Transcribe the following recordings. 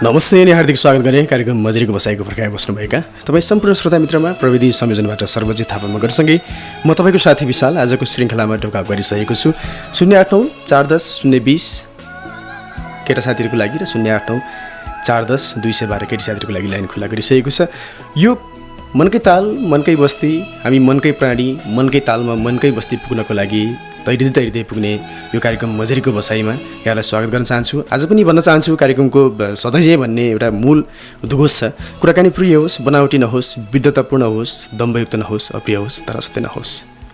नमस्ते अनि हार्दिक स्वागत गरेँ कार्यक्रम मजरीको बसाइको पर्खाइ बस्नुभएका तपाईँ सम्पूर्ण श्रोता मित्रमा प्रविधि संयोजनबाट सर्वजित थापा मगरसँगै म तपाईँको साथी विशाल आजको श्रृङ्खलामा ढोका गरिसकेको छु 089 410 020 केटा साथीहरूको लागि र 089 410 212 केटी साथीहरूको लागि लाइन खुला गरिसकेको छ। यो मनकै ताल मनकै बस्ती हामी मनकै प्राणी मनकै तालमा मनकै बस्ती पुग्नको लागि तैरिँदै पुग्ने यो कार्यक्रम मजरीको बसाइमा यहाँलाई स्वागत गर्न चाहन्छु। आज पनि भन्न चाहन्छु कार्यक्रमको सधैँ भन्ने एउटा मूल उद्घोष छ, कुराकानी प्रिय होस्, बनावटी नहोस्, विद्वतापूर्ण होस्, दम्भयुक्त नहोस्, अप्रिय होस्, तर अस्ति नहोस्।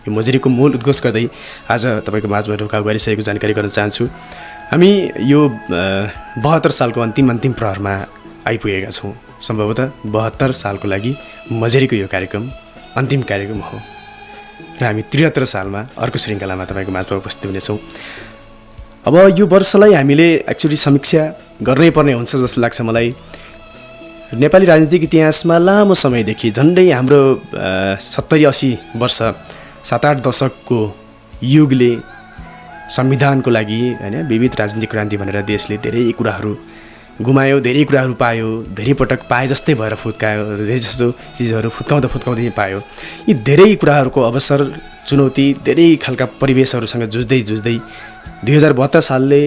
यो मजरीको मूल उद्घोष गर्दै आज तपाईँको माझमा ढोका गरिसकेको जानकारी गर्न चाहन्छु। हामी यो 72 सालको अन्तिम प्रहरमा आइपुगेका छौँ। सम्भवतः 72 सालको लागि मजरीको यो कार्यक्रम अन्तिम कार्यक्रम हो र हामी 73 सालमा अर्को श्रृङ्खलामा तपाईँको माझमा उपस्थित हुनेछौँ। अब यो वर्षलाई हामीले एक्चुअली समीक्षा गर्नै पर्ने हुन्छ जस्तो लाग्छ मलाई। नेपाली राजनीतिक इतिहासमा लामो समयदेखि झन्डै हाम्रो 70-80 वर्ष 7-8 दशकको युगले संविधानको लागि हैन विविध राजनीतिक क्रान्ति भनेर देशले धेरै कुराहरू गुमायो, धेरै कुराहरू पायो, धेरै पटक पाए जस्तै भएर फुत्कायो, धेरै जस्तो चिजहरू फुत्काउँदै पायो। यी धेरै कुराहरूको अवसर चुनौती धेरै खालका परिवेशहरूसँग जुझ्दै 2072 सालले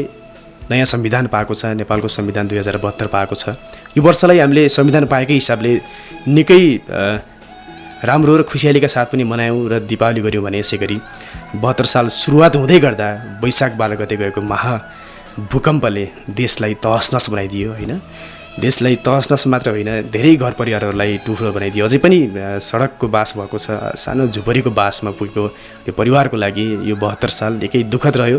नयाँ संविधान पाएको छ। नेपालको संविधान 2072 पाएको छ। यो वर्षलाई हामीले संविधान पाएकै हिसाबले निकै राम्रो र खुसियालीका साथ पनि मनायौँ र दीपावली गऱ्यौँ भने यसै गरी 72 साल सुरुवात हुँदै गर्दा वैशाख 12 गते गएको भूकम्पले देशलाई तहसनस बनाइदियो हैन। देशलाई तहसनस मात्र होइन, धेरै घर परिवारहरूलाई टुक्रो बनाइदियो। अझै पनि सडकको बास भएको छ, सानो झुपडीको बासमा पुगेको त्यो परिवारको लागि यो 72 साल निकै दुःखद रह्यो।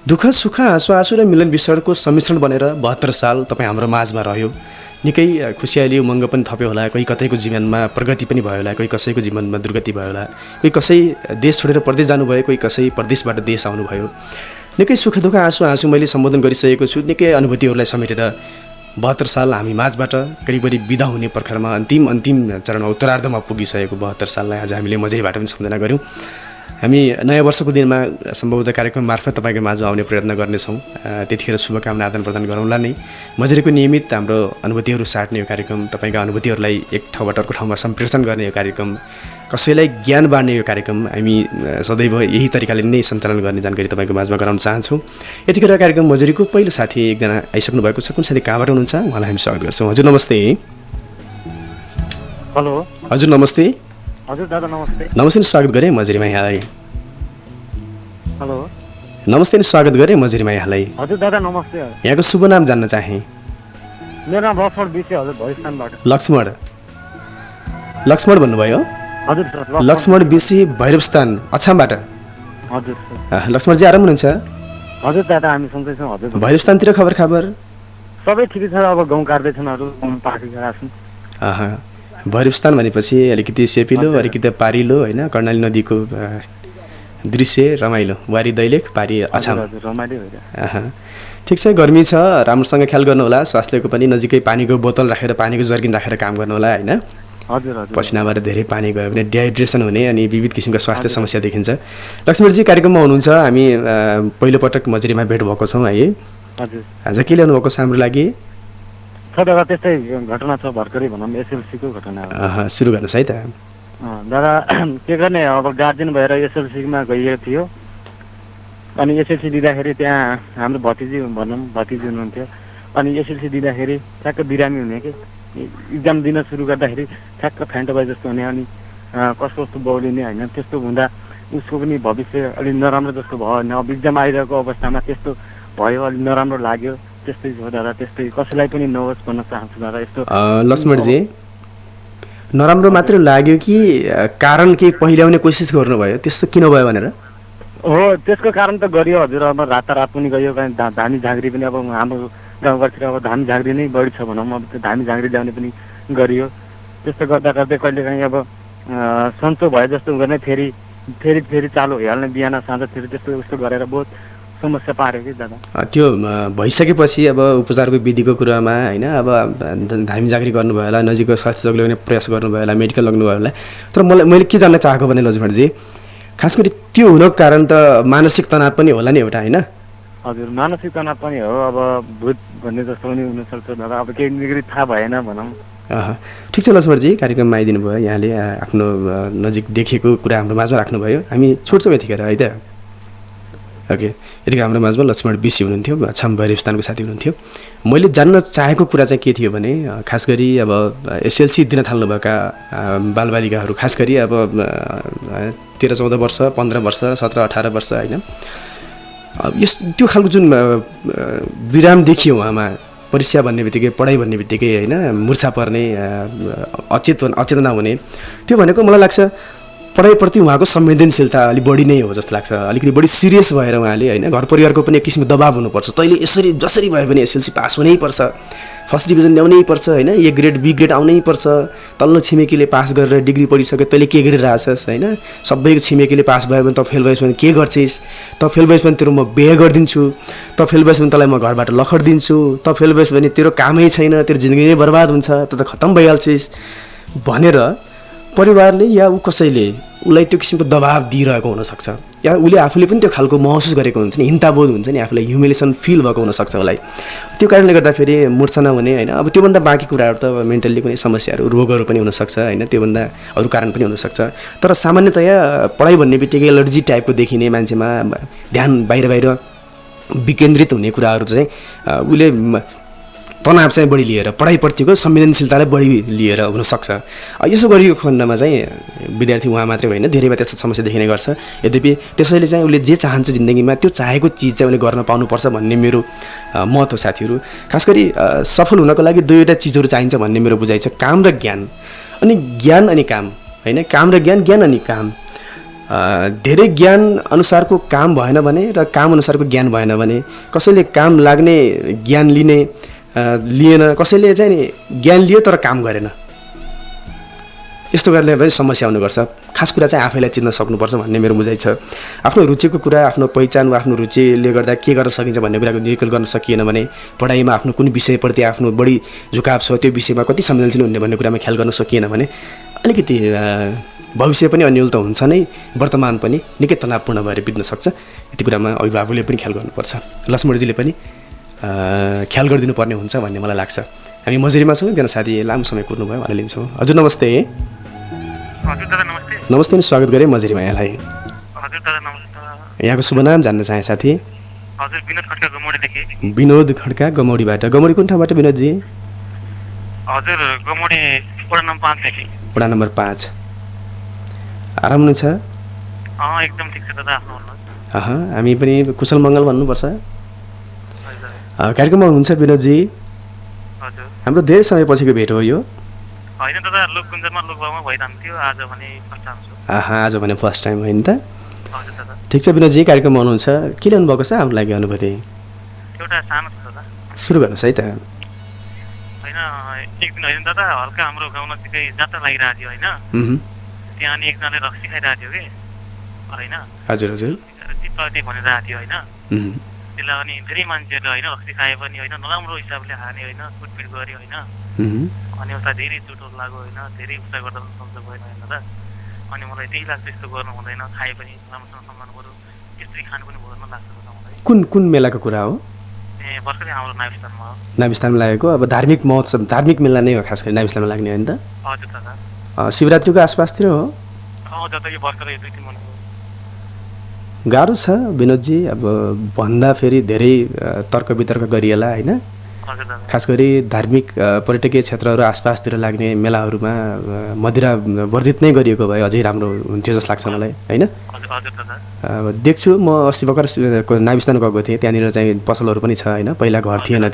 दुःख सुख आँसु र मिलन विसर्जनको सम्मिश्रण बनेर 72 साल तपाईँ हाम्रो माझमा रह्यो। निकै खुसियाली उमङ्ग पनि थप्यो होला, कोही कतैको जीवनमा प्रगति पनि भयो होला, कोही कसैको जीवनमा दुर्गति भयो होला, कोही कसै देश छोडेर परदेश जानुभयो, कोही कसै परदेशबाट देश आउनुभयो। निकै सुख दुःख आँसु मैले सम्बोधन गरिसकेको छु। निकै अनुभूतिहरूलाई समेटेर 72 साल हामी माझबाट करिब बिदा हुने पर्खरमा अन्तिम चरणमा उत्तरार्धमा पुगिसकेको 72 साललाई आज हामीले मजरीबाट पनि सम्झना गऱ्यौँ। हामी नयाँ वर्षको दिनमा सम्भवतः कार्यक्रम मार्फत तपाईँको माझमा आउने प्रयत्न गर्नेछौँ। त्यतिखेर शुभकामना आदान प्रदान गरौँला नै। मजरीको नियमित हाम्रो अनुभूतिहरू साट्ने यो कार्यक्रम, तपाईँका अनुभूतिहरूलाई एक ठाउँबाट अर्को ठाउँमा सम्प्रेषण गर्ने यो कार्यक्रम, कसैलाई ज्ञान बाँड्ने यो कार्यक्रम हामी सदैव यही तरिकाले नै सञ्चालन गर्ने जानकारी तपाईँको माझमा गराउन चाहन्छौँ। यतिखेर कार्यक्रम मजरीको पहिलो साथी एकजना आइसक्नु भएको छ। कुन साथी कहाँबाट हुनुहुन्छ उहाँलाई हामी स्वागत गर्छौँ। हजुर नमस्ते। हेलो हजुर नमस्ते। हजुर दादा नमस्ते। नमस्ते नि स्वागत गरेँ मजरीमा यहाँलाई। हेलो नमस्ते नि स्वागत गरेँ मजरीमा यहाँलाई। हजुर दादा नमस्ते। यहाँको शुभ नाम जान्न चाहेँ। मेरो नाम लक्ष्मण विषय हजुर भैरवस्थानबाट। लक्ष्मण भन्नुभयो। हजुर सर लक्ष्मण विषय भैरवस्थान अछामबाट। हजुर सर। लक्ष्मणजी आराम हुनुहुन्छ? हजुर दादा हामी सन्चै छौँ। हजुर भैरवस्थानतिर खबर सबै ठिकै छ। अब गाउँ काट्दैछन् अरू पाकेका छन्। भैरवस्थान भनेपछि अलिकति सेपिलो अलिकति पारिलो होइन, कर्णाली नदीको दृश्य रमाइलो, वारी दैलेख पारी अछाम। ठिक छ, गर्मी छ, राम्रोसँग ख्याल गर्नु होला। स्वास्थ्यको पनि नजिकै पानीको बोतल राखेर पानीको जर्किन राखेर काम गर्नु होला होइन। पसिनाबाट धेरै पानी गयो भने डिहाइड्रेसन हुने अनि विविध किसिमका स्वास्थ्य समस्या देखिन्छ। लक्ष्मणजी कार्यक्रममा हुनुहुन्छ। हामी पहिलोपटक मजरीमा भेट भएको छौँ है। आज के ल्याउनु भएको छ हाम्रो लागि? दादा त्यस्तै घटना छ भर्खरै भनौँ एसएलसीको घटना हो। सुरु गर्नुहोस् है त दादा। के गर्ने, अब गार्जियन भएर एसएलसीमा गइएको थियो अनि एसएलसी दिँदाखेरि त्यहाँ हाम्रो भतिजी हुनुहुन्थ्यो। अनि एसएलसी दिँदाखेरि ठ्याक्क बिरामी हुने कि इक्जाम दिन सुरु गर्दाखेरि ठ्याक्क फ्यान्टो भए जस्तो हुने अनि कस्तो बौलिने होइन। त्यस्तो हुँदा उसको पनि भविष्य अलिक नराम्रो जस्तो भयो होइन। अब इक्जाम आइरहेको अवस्थामा त्यस्तो भयो, अलिक नराम्रो लाग्यो। त्यस्तै हो दादा, त्यस्तै कसैलाई पनि नहोस् भन्न चाहन्छु दादा। यस्तो लक्ष्मणजी नराम्रो मात्र लाग्यो कि कारण के पहिल्याउने कोसिस गर्नुभयो, त्यस्तो किन भयो भनेर? हो त्यसको कारण त गरियो हजुर। अब रातारात पनि गयो, धामी झाँक्री पनि अब हाम्रो गाउँघरतिर अब धामी झाँक्री नै बढी छ भनौँ। अब त्यो धामी झाँक्री ल्याउने पनि गरियो। त्यस्तो गर्दा गर्दै कहिलेकाहीँ अब सन्चो भए जस्तो गर्ने फेरि चालु भइहाल्ने, बिहान साँझतिर त्यस्तो उस्तो गरेर बहुत समस्या पार्यो कि दादा। त्यो भइसकेपछि अब उपचारको विधिको कुरामा होइन, अब धामी झाँक्री गर्नुभयो होला, नजिकको स्वास्थ्य चौक ल्याउने प्रयास गर्नुभयो होला, मेडिकल लग्नुभयो होला। तर मैले के जान्न चाहेको भने लक्ष्मणजी, खास गरी त्यो हुनको कारण त मानसिक तनाव पनि होला नि एउटा होइन। हजुर मानसिक तनाव पनि हो। अब भूत भन्ने जस्तो पनि हुनसक्छ दादा। अब केही निगरी थाहा भएन भनौँ। ठिक छ लक्ष्मणजी, कार्यक्रममा आइदिनु भयो। यहाँले आफ्नो नजिक देखेको कुरा हाम्रो माझमा राख्नुभयो। हामी छोड्छौँ यतिखेर है त। ओके, यतिखेर हाम्रो माझमा लक्ष्मण बिसी हुनुहुन्थ्यो, छाम भैरव स्थानको साथी हुनुहुन्थ्यो। मैले जान्न चाहेको कुरा चाहिँ के थियो भने खास गरी अब एसएलसी दिन थाल्नुभएका बालबालिकाहरू, खास गरी अब 13-14 वर्ष, 15 वर्ष, 17-18 वर्ष होइन, यस त्यो खालको जुन विराम देखियो उहाँमा, परीक्षा भन्ने बित्तिकै, पढाइ भन्ने बित्तिकै होइन, मुर्छा पर्ने, अचेतना हुने, त्यो भनेको मलाई लाग्छ पढाइप्रति उहाँको संवेदनशीलता अलिक बढी नै हो जस्तो लाग्छ। अलिकति बढी सिरियस भएर उहाँले होइन, घर परिवारको पनि एक किसिमको दबाब हुनुपर्छ, तैँले यसरी जसरी भए पनि एसएलसी पास हुनैपर्छ, फर्स्ट डिभिजन ल्याउनै पर्छ होइन, ए ग्रेड बी ग्रेड आउनै पर्छ। तल्लो छिमेकीले पास गरेर डिग्री पढिसक्यो, तैँले के गरिरहेछस् होइन, सबैको छिमेकीले पास भयो भने त फेल भएछ भने के गर्छिस्, त फेल भएछ भने तेरो म बिहे गरिदिन्छु, त फेल भएछ भने तँलाई म घरबाट लखडिदिन्छु, त फेल भएछ भने तेरो कामै छैन, तेरो जिन्दगी नै बर्बाद हुन्छ, त खत्तम भइहाल्छिस् भनेर परिवारले या ऊ कसैले उसलाई त्यो किसिमको दबाब दिइरहेको हुनसक्छ, या उसले आफूले पनि त्यो खालको महसुस गरेको हुन्छ नि, हिंताबोध हुन्छ नि, आफूलाई ह्युमिलेसन फिल भएको हुनसक्छ उसलाई। त्यो कारणले गर्दाखेरि मुर्छा नहुने होइन। अब त्योभन्दा बाँकी कुराहरू त मेन्टल्ली कुनै समस्याहरू, रोगहरू पनि हुनसक्छ होइन, त्योभन्दा अरू कारण पनि हुनसक्छ। तर सामान्यतया पढाइ भन्ने बित्तिकै एलर्जी टाइपको देखिने, मान्छेमा ध्यान बाहिर विकेन्द्रित हुने कुराहरू चाहिँ उसले तनाव चाहिँ बढी लिएर, पढाइप्रतिको संवेदनशीलतालाई बढी लिएर हुनसक्छ। यसो गरिएको खण्डमा चाहिँ विद्यार्थी उहाँ मात्रै होइन, धेरैमा त्यस्तो समस्या देखिने गर्छ। यद्यपि त्यसैले चाहिँ उसले जे चाहन्छ जिन्दगीमा त्यो चाहेको चिज चाहिँ उसले गर्न पाउनुपर्छ भन्ने मेरो मत हो साथीहरू। खास गरी सफल हुनको लागि दुईवटा चिजहरू चाहिन्छ भन्ने मेरो बुझाइ छ, काम र ज्ञान। अनि ज्ञान अनि काम होइन, काम र ज्ञान, ज्ञान अनि काम। धेरै ज्ञान अनुसारको काम भएन भने र काम अनुसारको ज्ञान भएन भने, कसैले काम लाग्ने ज्ञान लिएन, कसैले चाहिँ नि ज्ञान लियो तर काम गरेन, यस्तो गरेर पनि समस्या हुनुपर्छ। खास कुरा चाहिँ आफैलाई चिन्न सक्नुपर्छ भन्ने मेरो बुझाइ छ। आफ्नो रुचिको कुरा, आफ्नो पहिचान वा आफ्नो रुचिले गर्दा के गर्न सकिन्छ भन्ने कुराको निर्कल गर्न सकिएन भने, पढाइमा आफ्नो कुन विषयप्रति आफ्नो बढी झुकाव छ, त्यो विषयमा कति संवेदनशील हुने भन्ने कुरामा ख्याल गर्न सकिएन भने अलिकति भविष्य पनि अन्यल त हुन्छ नै, वर्तमान पनि निकै तनावपूर्ण भएर बित्न सक्छ। यति कुरामा अभिभावकले पनि ख्याल गर्नुपर्छ, लक्ष्मणजीले पनि ख्याल गरिदिनु पर्ने हुन्छ भन्ने मलाई लाग्छ। हामी मजुरीमा छौँ, एकजना साथी लामो समय कुर्नुभयो, उहाँलाई लिन्छौँ। हजुर नमस्ते। हजुर दादा नमस्ते। नमस्ते नि, स्वागत गरेँ मजुरीमा यहाँलाई। हजुर दादा नमस्ते। यहाँको शुभ नाम जान्न चाहे साथी? हजुर विनोद खड्का गमौडीदेखि। विनोद खड्का गमौडीबाट। गमौडी कुन ठाउँबाट विनोदजी? हजुर गमौडी वडा नम्बर 5 देखि। वडा नम्बर 5। आराम हुनुहुन्छ? एकदम ठिक छ दादा, आफ्नो भन्नुहोस्। हामी पनि कुशल मङ्गल भन्नुपर्छ। कार्यक्रममा हुनुहुन्छ विनोदजी? हजुर। हाम्रो धेरै समयपछिको भेट हो यो। होइन दादा, लोकगुन्जरमा लोकभावमा भइरहन्थ्यो, आज भने फर्स्ट टाइम छु। आज भने फर्स्ट टाइम होइन त? हजुर दादा। ठिक छ विनोदजी, कार्यक्रममा हुनुहुन्छ, के ल्याउनु भएको छ हाम्रो लागि अनुभूति? एउटा सानो छ दादा। सुरु गर्नुहोस् है त। होइन एक दिन होइन दादा, हल्का हाम्रो गाउँ नजिकै जात्रा लागिरहेको थियो होइन, त्यहाँ अनि एकजनाले रक्सी खाइरहेको थियो कि होइन। हजुर हजुर। चिप्लाउँदै भनिरहेको थियो होइन, त्यसलाई अनि धेरै मान्छेहरूले होइन रक्सी खाए पनि होइन, नराम्रो हिसाबले खाने होइन, कुटपिट गऱ्यो होइन, अनि उसलाई धेरै चोटो लाग्यो होइन, धेरै उसलाई गर्दा पनि सम्झ भएन होइन दादा। अनि मलाई त्यही लाग्छ यस्तो गर्नु हुँदैन, खाए पनि राम्रोसँग सम्मान गरौँ, यसरी खानु पनि भएन लाग्छ दादा मलाई। कुन मेलाको कुरा हो? भर्खरै हाम्रो नाभिस्थानमा हो। नाभिस्थानमा लागेको अब धार्मिक महोत्सव, धार्मिक मेला नै हो खास गरी नाभिस्थानमा लाग्ने होइन त? हजुर दादा। शिवरात्रिको आसपासतिर हो? दादा यो भर्खरै 2-3 महिना हो। गाह्रो छ विनोदजी, अब भन्दा फेरि धेरै तर्क वितर्क गरिएला होइन। खास गरी धार्मिक पर्यटकीय क्षेत्रहरू आसपासतिर लाग्ने मेलाहरूमा मदिरा वर्जित नै गरिएको भए अझै राम्रो हुन्थ्यो जस्तो लाग्छ मलाई होइन। अब देख्छु, म अस्ति भर्खर नाभिस्थान गएको थिएँ, त्यहाँनिर चाहिँ पसलहरू पनि छ होइन, पहिला घर थिएन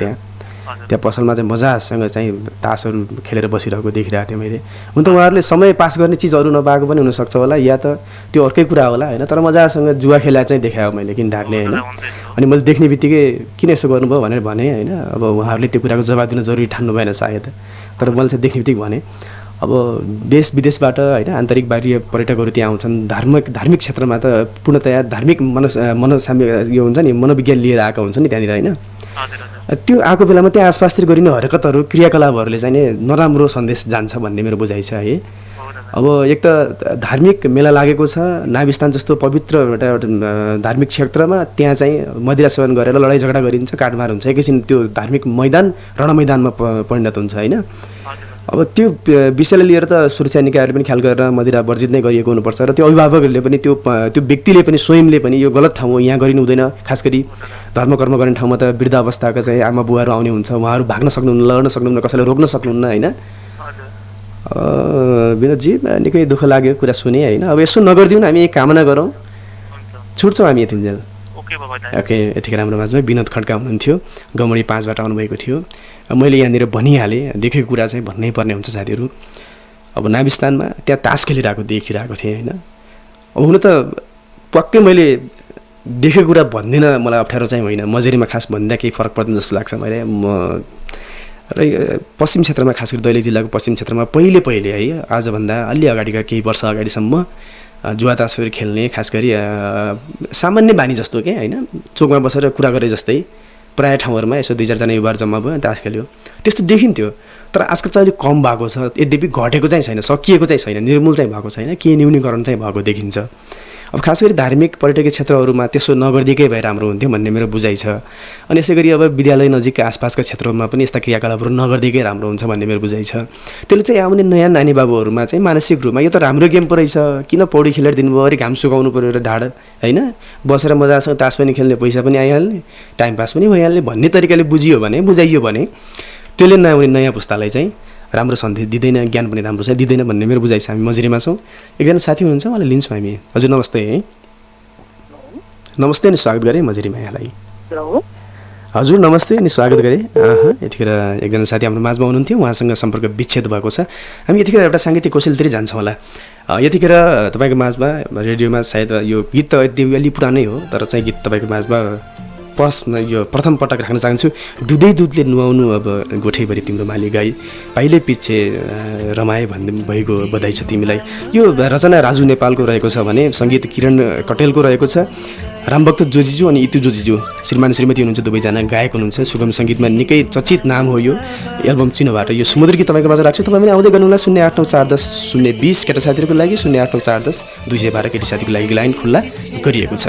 त्यहाँ पसलमा चाहिँ मजासँग चाहिँ तासहरू खेलेर बसिरहेको देखिरहेको थिएँ मैले। हुन त उहाँहरूले समय पास गर्ने चिजहरू नपाएको पनि हुनसक्छ होला, या त त्यो अर्कै कुरा होला होइन, तर मजासँग जुवा खेला चाहिँ देखायो मैले, किन ढाक्ने होइन। अनि मैले देख्ने बित्तिकै किन यसो गर्नुभयो भनेर भने होइन, अब उहाँहरूले त्यो कुराको जवाब दिन जरुरी ठान्नु भएन सायद, तर मैले चाहिँ देख्ने बित्तिकै भने अब देश विदेशबाट होइन आन्तरिक बाहिरी पर्यटकहरू त्यहाँ आउँछन्। धार्मिक क्षेत्रमा त पूर्णतया धार्मिक मनोसाम्य यो हुन्छ नि, मनोविज्ञान लिएर आएको हुन्छ नि त्यहाँनिर होइन। त्यो आएको बेलामा त्यहाँ आसपासतिर गरिने हरकतहरू, क्रियाकलापहरूले चाहिँ नि नराम्रो सन्देश जान्छ भन्ने मेरो बुझाइ छ है। अब एक त धार्मिक मेला लागेको छ नाभिस्थान जस्तो पवित्र एउटा धार्मिक क्षेत्रमा त्यहाँ चाहिँ मदिरा सेवन गरेर लडाइँ झगडा गरिन्छ काटमार हुन्छ एकैछिन त्यो धार्मिक मैदान रणमैदानमा परिणत हुन्छ होइन अब त्यो विषयलाई लिएर त सुरक्षा निकायहरूले पनि ख्याल गरेर मदिरा वर्जित नै गरिएको हुनुपर्छ र त्यो अभिभावकहरूले पनि त्यो व्यक्तिले पनि स्वयंले पनि यो गलत ठाउँ हो यहाँ गरिनु हुँदैन खास गरी धर्म कर्म गर्ने ठाउँमा त वृद्ध अवस्थाका चाहिँ आमा बुवाहरू आउने हुन्छ उहाँहरू भाग्न सक्नुहुन्न लड्न सक्नुहुन्न कसैलाई रोक्न सक्नुहुन्न होइन विनोदजी निकै दुःख लाग्यो कुरा सुने होइन अब यसो नगरिदिउँ हामी एक कामना गरौँ छुट्छौँ हामी यतिन्जेल ओके यतिखेर हाम्रो माझमा विनोद खड्का हुनुहुन्थ्यो गमडी 5बाट आउनुभएको थियो मैले यहाँनिर भनिहालेँ देखेको कुरा चाहिँ भन्नै पर्ने हुन्छ साथीहरू अब नाभिस्थानमा त्यहाँ तास खेलिरहेको देखिरहेको थिएँ होइन अब हुन त पक्कै मैले देखेको कुरा भन्दिनँ मलाई अप्ठ्यारो चाहिँ होइन मजेरीमा खास भन्दा केही फरक पर्दैन जस्तो लाग्छ मैले र पश्चिम क्षेत्रमा खास गरी दैलेख जिल्लाको पश्चिम क्षेत्रमा पहिले है आजभन्दा अलि अगाडिका केही वर्ष अगाडिसम्म जुवा तासहरू खेल्ने खास गरी सामान्य बानी जस्तो के होइन चोकमा बसेर कुरा गरे जस्तै प्रायः ठाउँहरूमा यसो 2-4 जना युवाहरू जम्मा भयो तास खेल्यो त्यस्तो देखिन्थ्यो तर आजकल चाहिँ अलिक कम भएको छ यद्यपि घटेको चाहिँ छैन सकिएको चाहिँ छैन निर्मूल चाहिँ भएको छैन के न्यूनीकरण चाहिँ भएको देखिन्छ अब खास गरी धार्मिक पर्यटकीय क्षेत्रहरूमा त्यसो नगरिदिएकै भए राम्रो हुन्थ्यो भन्ने मेरो बुझाइ छ अनि यसै गरी अब विद्यालय नजिकका आसपासका क्षेत्रहरूमा पनि यस्ता क्रियाकलापहरू नगरिदिएकै राम्रो हुन्छ भन्ने मेरो बुझाइ छ त्यसले चाहिँ आउने नयाँ नानी बाबुहरूमा चाहिँ मानसिक रूपमा यो त राम्रो गेम पो रहेछ किन पौडी खेलेर दिनुभयो अरे घाम सुकाउनु पऱ्यो र ढाड होइन बसेर मजासँग तास पनि खेल्ने पैसा पनि आइहाल्ने टाइम पास पनि भइहाल्ने भन्ने तरिकाले बुझाइयो भने त्यसले नआउने नयाँ पुस्तालाई चाहिँ राम्रो सन्देश दिँदैन ज्ञान पनि राम्रो छ दिँदैन भन्ने मेरो बुझाइ छ हामी मजुरीमा छौँ एकजना साथी हुनुहुन्छ उहाँलाई लिन्छौँ हामी हजुर नमस्ते नमस्ते अनि स्वागत गरेँ मजुरीमा यहाँलाई हजुर नमस्ते अनि स्वागत गरेँ यतिखेर एकजना साथी हाम्रो माझमा हुनुहुन्थ्यो उहाँसँग सम्पर्क विच्छेद भएको छ हामी यतिखेर एउटा साङ्गीतिक कौशलतिर जान्छौँ होला यतिखेर तपाईँको माझमा रेडियोमा सायद यो गीत त अलि पुरानै हो तर चाहिँ गीत तपाईँको माझमा यो प्रथम पटक राख्न चाहन्छु दुधले नुहाउनु अब गोठैभरि तिम्रो माली गाई पाइले पछि रमाए भन्ने भएको बधाई छ तिमीलाई यो रचना राजु नेपालको रहेको छ भने सङ्गीत किरण कटेलको रहेको छ रामभक्त जोजीज्यू अनि इतु जोजीज्यू श्रीमान श्रीमती हुनुहुन्छ दुवैजना गायक हुनुहुन्छ सुगम सङ्गीतमा निकै चर्चित नाम हो यो एल्बम चिनोबाट यो समुद्र गीत तपाईँको माझ राख्छु तपाईँ पनि आउँदै गर्नुहोला 089410 केटा साथीहरूको लागि 089410 केटी साथीको लागि लाइन खुल्ला गरिएको छ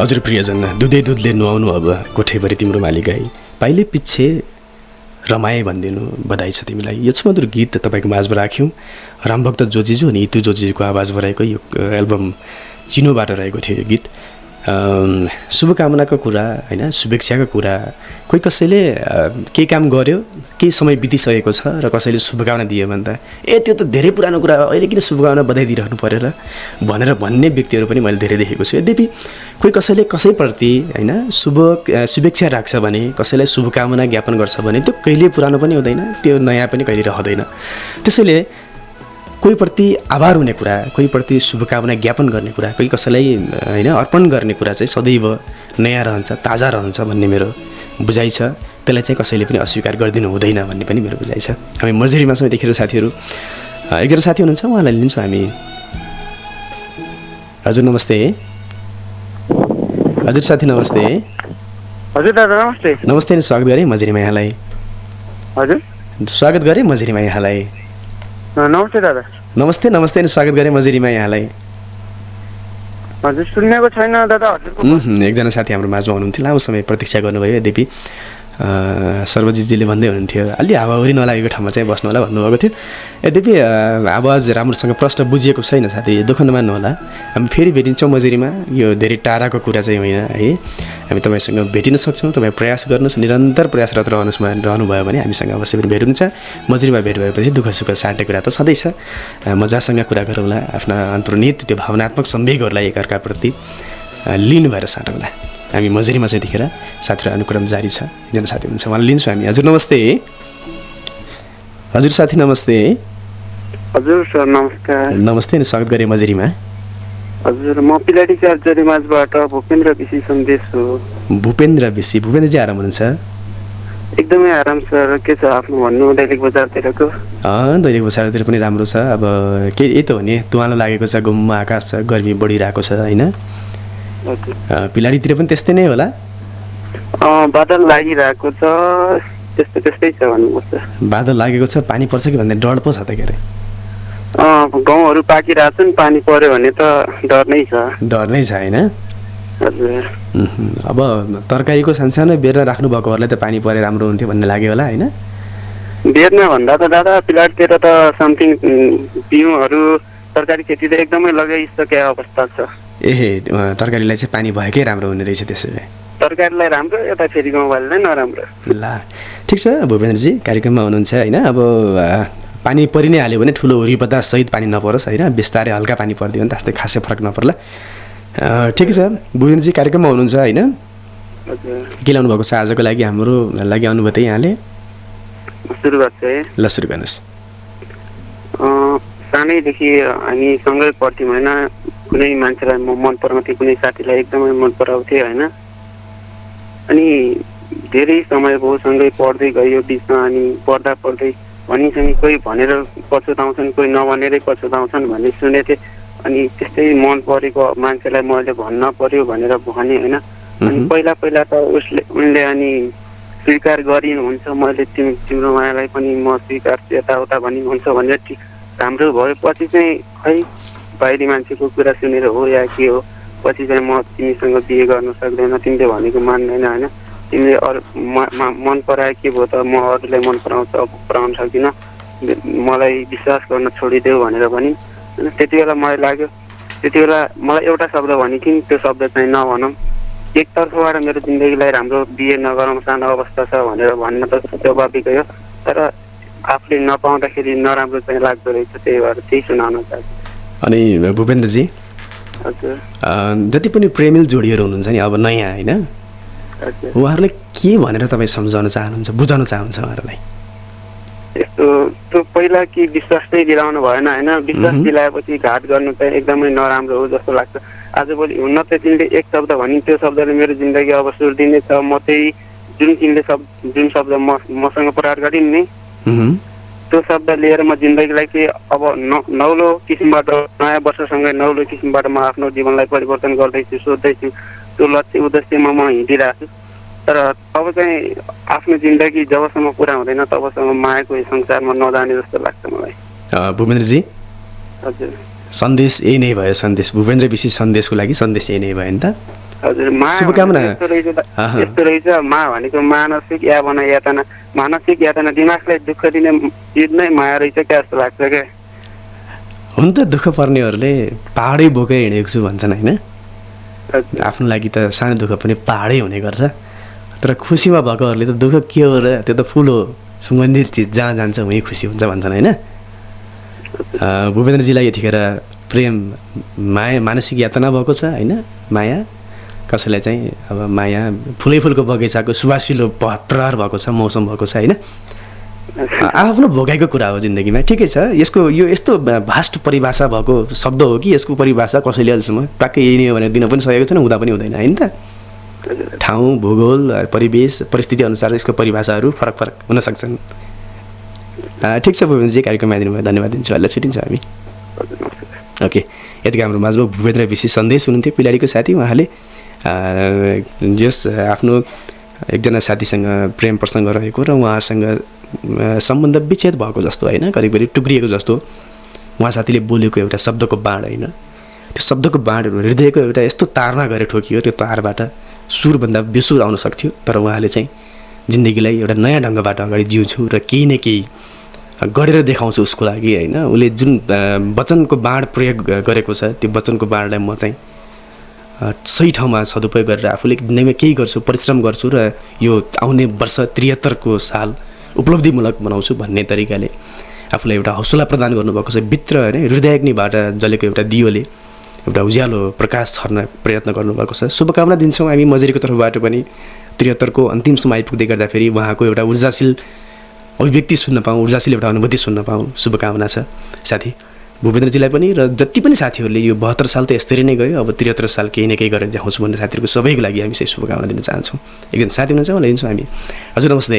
हजुर प्रियजन, दुधै दुधले नुहाउनु अब कोठेभरि तिम्रो माली गाई, पाइले पिच्छे रमाए भनिदिनु, बधाई छ तिमीलाई। यो सुमधुर गीत तपाईँको माझमा राख्यौँ। रामभक्त जोजीज्यू अनि इतु जोजीको आवाजमा रहेको यो एल्बम चिनोबाट रहेको थियो यो गीत। शुभकामनाको कुरा होइन, शुभेच्छाको कुरा, कोही कसैले केही काम गर्यो, केही समय बितिसकेको छ र कसैले शुभकामना दियो भने त त्यो त धेरै पुरानो कुरा हो, अहिले किन शुभकामना बधाई दिइरहनु पऱ्यो र भनेर भन्ने व्यक्तिहरू पनि मैले धेरै देखेको छु। यद्यपि कोही कसैले कसैप्रति होइन शुभेच्छा राख्छ भने, कसैलाई शुभकामना ज्ञापन गर्छ भने त्यो कहिले पुरानो पनि हुँदैन, त्यो नयाँ पनि कहिले रहँदैन। त्यसैले कोहीप्रति आभार हुने कुरा, कोहीप्रति शुभकामना ज्ञापन गर्ने कुरा, कोही कसैलाई होइन अर्पण गर्ने कुरा चाहिँ सदैव नयाँ रहन्छ, ताजा रहन्छ भन्ने मेरो बुझाइ छ। त्यसलाई चाहिँ कसैले पनि अस्वीकार गरिदिनु हुँदैन भन्ने पनि मेरो बुझाइ छ। हामी मजुरीमा छौँ यतिखेर साथीहरू, एकजना साथी हुनुहुन्छ, उहाँलाई लिन्छौँ हामी। हजुर नमस्ते। हजुर साथी नमस्ते। हजुर दादा नमस्ते। नमस्ते नि, स्वागत गरेँ मजुरीमा यहाँलाई। हजुर स्वागत गरेँ मजुरीमा यहाँलाई। नमस्ते दादा। नमस्ते नमस्ते नि, स्वागत गरेँ मजुरीमा यहाँलाई। हजुर सुनेको छैन दादा हजुरको। एकजना साथी हाम्रो माझमा हुनुहुन्थ्यो, लामो समय प्रतीक्षा गर्नुभयो। यद्यपि सर्वजितजीले भन्दै हुनुहुन्थ्यो अलि हावाहुरी नलागेको ठाउँमा चाहिँ बस्नु होला भन्नुभएको थियो। यद्यपि आवाज राम्रोसँग प्रश्न बुझिएको छैन साथी, दुःख नमान्नु होला। हामी फेरि भेटिन्छौँ मजुरीमा, यो धेरै टाढाको कुरा चाहिँ होइन है। हामी तपाईँसँग भेटिन सक्छौँ, तपाईँ प्रयास गर्नुहोस्, निरन्तर प्रयासरत रहनुभयो भने हामीसँग अवश्य पनि भेट हुन्छ। मजुरीमा भेट भएपछि दुःख सुख साट्ने कुरा त सधैँ छ, मजासँग कुरा गरौँला, आफ्ना अन्तर्निहित त्यो भावनात्मक सम्वेगहरूलाई एकअर्काप्रति लिनु भएर साटौँला। हामी मजुरीमा चाहिँ यतिखेर साथीहरू अनुक्रम जारी छ। एकजना साथी हुनुहुन्छ, उहाँलाई लिन्छौँ हामी। हजुर नमस्ते। हजुर साथी नमस्ते। हजुर सर नमस्कार। नमस्ते नि, स्वागत गरेँ मजुरीमा। हजुर म पिलाडी चार्जरी माझबाट भूपेन्द्र विशी सन्देश हो। भूपेन्द्र विशी। भूपेन्द्रजी आराम हुनुहुन्छ? एकदमै आराम सर। के छ आफ्नो भन्नु, दैनिक बजारतिरको? दैनिक बजारतिर पनि राम्रो छ। अब के यही त हो नि, तुवालो लागेको छ, घुममा आकाश छ, गर्मी बढिरहेको छ होइन। पिलाडीतिर पनि त्यस्तै नै होला? बादल लागिरहेको छ, त्यस्तै छ भन्नुपर्छ। बादल लागेको छ, पानी पर्छ कि भन्ने डर पो छ त? के अरे गाउँहरू पाकिरहेछन्, पानी पर्यो भने त डर नै छ। डर नै छ होइन। हजुर अब तरकारीको सानसानो बेर्ना राख्नु भएकोहरूलाई त पानी परे राम्रो हुन्थ्यो भन्ने लाग्यो होला होइन। बेर्ना भन्दा त दादा पिलाडतिर त समथिङ बिउहरू तरकारी खेती त एकदमै लगाइसके अवस्था छ। तरकारीलाई चाहिँ पानी भएकै राम्रो हुने रहेछ त्यसो भए। तरकारीलाई राम्रो, यता फेरि गाउँवालीलाई नराम्रो। ल ठिक छ भूपेन्द्रजी, कार्यक्रममा हुनुहुन्छ होइन। अब पानी परि नै हाल्यो भने ठुलो हुरीपत्ता सहित पानी नपरोस् होइन, बिस्तारै हल्का पानी परिदियो भने त्यस्तै खासै फरक नपर्ला। ठिक छ भूपेन्द्रजी, कार्यक्रममा हुनुहुन्छ होइन। के ल्याउनु भएको छ आजको लागि, हाम्रो लागि आउनुभयो त यहाँले? सुरु गर्छ है। ल सुरु गर्नुहोस्। सानैदेखि हामी सँगै पढ्थ्यौँ होइन। कुनै मान्छेलाई म मन पराउँथेँ, कुनै साथीलाई एकदमै मन पराउँथेँ होइन। अनि धेरै समय भयो सँगै पढ्दै गयो बिचमा। अनि पढ्दा पढ्दै भनिन्छ कोही भनेर पछुताउँछन्, कोही नभनेरै पछुताउँछन् भन्ने सुनेको थिएँ। अनि त्यस्तै मन परेको मान्छेलाई मैले भन्न पर्यो भनेर भने होइन। अनि पहिला त उनले अनि स्वीकार गरिनुहुन्छ, मैले तिम्रो मायालाई पनि म स्वीकार्छु यताउता भनिन्छ भनेर ठिक राम्रो भयो। पछि चाहिँ खै बाहिरी मान्छेको कुरा सुनेर हो या के हो, पछि चाहिँ म तिमीसँग बिहे गर्न सक्दैन, तिमीले भनेको मान्दैन होइन, तिमीले अरू मन परायो के भयो त, म अरूलाई मन पराउन सक्दिनँ, मलाई विश्वास गर्न छोडिदेऊ भनेर भनिन्। त्यति बेला मलाई लाग्यो, त्यति बेला मलाई एउटा शब्द भनेको त्यो शब्द चाहिँ नभनौँ, एकतर्फबाट मेरो जिन्दगीलाई राम्रो बिहे नगरौँ, सानो अवस्था छ भनेर भन्न त स्वाभाविक हो, तर आफूले नपाउँदाखेरि नराम्रो चाहिँ लाग्दो रहेछ, त्यही भएर त्यही सुनाउन चाहन्छु। अनि भूपेन्द्रजी, हजुर जति पनि प्रेमिल जोडीहरू हुनुहुन्छ नि अब नयाँ होइन, उहाँहरूलाई के भनेर तपाईँ सम्झाउन चाहनुहुन्छ, बुझाउन चाहनुहुन्छ उहाँहरूलाई? यस्तो त्यो पहिला कि विश्वास चाहिँ दिलाउनु भएन होइन। विश्वास दिलाएपछि घात गर्नु चाहिँ एकदमै नराम्रो हो जस्तो लाग्छ। आजभोलि हुन त तिमीले एक शब्द भनिन्, त्यो शब्दले मेरो जिन्दगी अब सुर्दिनेछ, म चाहिँ जुन शब्द मसँग प्रहार गरिन् नि त्यो शब्द लिएर म जिन्दगीलाई चाहिँ अब नौलो किसिमबाट, नयाँ वर्षसँगै नौलो किसिमबाट म आफ्नो जीवनलाई परिवर्तन गर्दैछु, सोध्दैछु। त्यो लक्ष्य उद्देश्यमा म हिँडिरहेको छु। तर अब चाहिँ आफ्नो जिन्दगी जबसम्म पुरा हुँदैन तबसम्म मायाको संसारमा नजाने जस्तो लाग्छ मलाई। भूपेन्द्रजी, हजुर सन्देश यही नै भयो। सन्देश भूपेन्द्र विशी सन्देशको लागि सन्देश यही नै भयो नि त? हजुर मा शुभकामना। यस्तो रहेछ मा भनेको मानसिक यातना मानसिक यातना दिमागलाई दुःख दिने चिज नै माया रहेछ क्या जस्तो लाग्छ क्या। हुन त दुःख पर्नेहरूले पहाडै बोकेर हिँडेको छु भन्छन् होइन। आफ्नो लागि त सानो दुःख पनि पहाडै हुने गर्छ, तर खुसीमा भएकोहरूले त दुःख के हो र, त्यो त फुल हो, सुगन्धित चिज जहाँ जान्छ उहीँ खुसी हुन्छ भन्छन् होइन। भूपेन्द्रजीलाई यतिखेर प्रेम माया मानसिक यातना भएको छ होइन, माया कसैलाई चाहिँ अब माया फुलै फुलको बगैँचाको सुवासिलो प्रहार भएको छ, मौसम भएको छ होइन। आफ्नो भोगाइको कुरा हो जिन्दगीमा, ठिकै छ। यसको यो यस्तो भास्ट परिभाषा भएको शब्द हो कि यसको परिभाषा कसैले अहिलेसम्म ट्याक्कै यही नै हो भने दिन पनि सकेको छैन, हुँदा पनि हुँदैन होइन त। ठाउँ, भूगोल, परिवेश, परिस्थिति अनुसार यसको परिभाषाहरू फरक फरक हुन सक्छन्। ठिक छ भूपेन्द्रजी, कार्यक्रममा आइदिनु भयो, धन्यवाद दिन्छु। अहिले छुट्टिन्छ हामी। ओके, यतिको हाम्रो माझमा भूपेन्द्र विशेष सन्देश हुनुहुन्थ्यो, पिलाडीको साथी। उहाँले जस आफ्नो एकजना साथीसँग प्रेम प्रसङ्ग रहेको र उहाँसँग सम्बन्ध विच्छेद भएको जस्तो होइन, करिब करिब टुक्रिएको जस्तो उहाँ साथीले बोलेको एउटा शब्दको बाँड होइन, त्यो शब्दको बाँडहरू हृदयको एउटा यस्तो तारमा गएर ठोकियो, त्यो तारबाट सुरभन्दा बेसुर आउन सक्थ्यो। तर उहाँले चाहिँ जिन्दगीलाई एउटा नयाँ ढङ्गबाट अगाडि जिउँछु र केही न केही गरेर देखाउँछु उसको लागि होइन। उसले जुन वचनको बाँड प्रयोग गरेको छ, त्यो वचनको बाँडलाई म चाहिँ सही ठाउँमा सदुपयोग गरेर आफूले जिन्दगीमा केही गर्छु, परिश्रम गर्छु र यो आउने वर्ष 73को साल उपलब्धिमूलक बनाउँछु भन्ने तरिकाले आफूलाई एउटा हौसला प्रदान गर्नुभएको छ। भित्र होइन हृदयग्निबाट जलेको एउटा दियोले एउटा उज्यालो प्रकाश छर्न प्रयत्न गर्नुभएको छ। शुभकामना दिन्छौँ हामी मजेरीको तर्फबाट पनि। 73को अन्तिमसम्म आइपुग्दै गर्दाखेरि उहाँको एउटा ऊर्जाशील अभिव्यक्ति सुन्न पाऊँ, ऊर्जाशील एउटा अनुभूति सुन्न पाऊँ, शुभकामना छ साथी भूपेन्द्रजीलाई पनि। र जति पनि साथीहरूले यो 72 साल त यसरी नै गयो, अब 73 साल केही न केही गरेर देखाउँछु भन्ने साथीहरूको सबैको लागि हामी चाहिँ शुभकामना दिन चाहन्छौँ। एकजना साथी हुनुहुन्छ उहाँलाई दिन्छौँ हामी। हजुर नमस्ते।